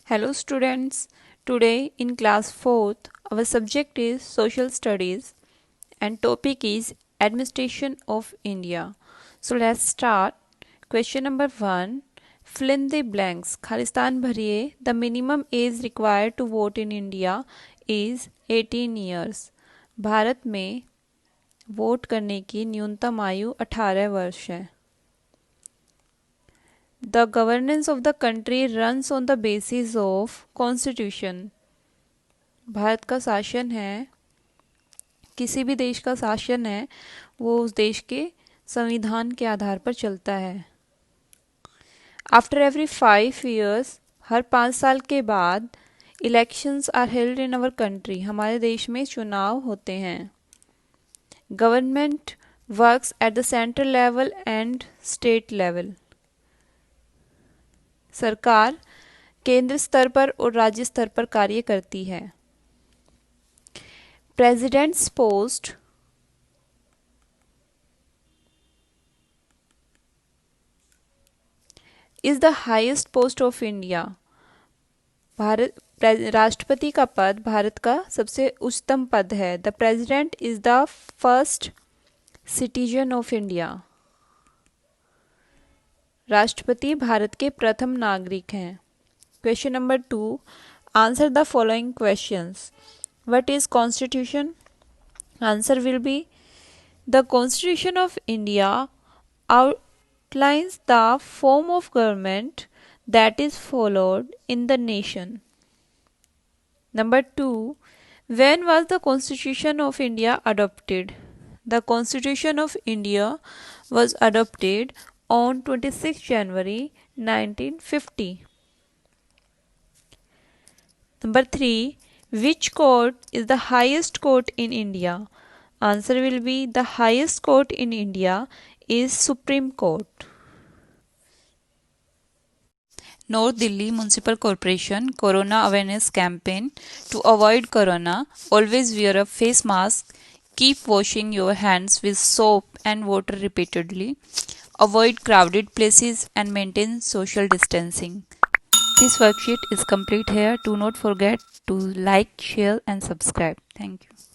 Hello students, today in class 4th our subject is social studies and topic is administration of India. So let's start. Question number 1. Fill in the blanks. Khalistan भरिए. The minimum age required to vote in India is 18 years. Bharat में vote करने की न्यूनतम आयु 18 वर्ष है. The governance of the country runs on the basis of constitution. Bharat का शासन है, किसी भी देश का शासन है वो उस देश के संविधान के आधार पर चलता है. After every 5 years, हर 5 साल के बाद elections are held in our country. हमारे देश में चुनाव होते हैं. Government works at the central level and state level. सरकार केंद्र स्तर पर और राज्य स्तर पर कार्य करती है. President's post is the highest post of India. राष्ट्रपति का पद भारत का सबसे उच्चतम पद है. The president is the first citizen of India. राष्ट्रपति भारत के प्रथम नागरिक हैं. Question number 2. Answer the following questions. What is constitution? Answer will be the constitution of India outlines the form of government that is followed in the nation. Number 2. When was the Constitution of India adopted? The Constitution of India was adopted on 26 January 1950. Number 3. Which court is the highest court in India? Answer will be the highest court in India is Supreme Court. North Delhi Municipal Corporation Corona Awareness Campaign. To avoid corona, always wear a face mask. Keep washing your hands with soap and water repeatedly. Avoid crowded places and maintain social distancing. This worksheet is complete here. Do not forget to like, share and subscribe. Thank you.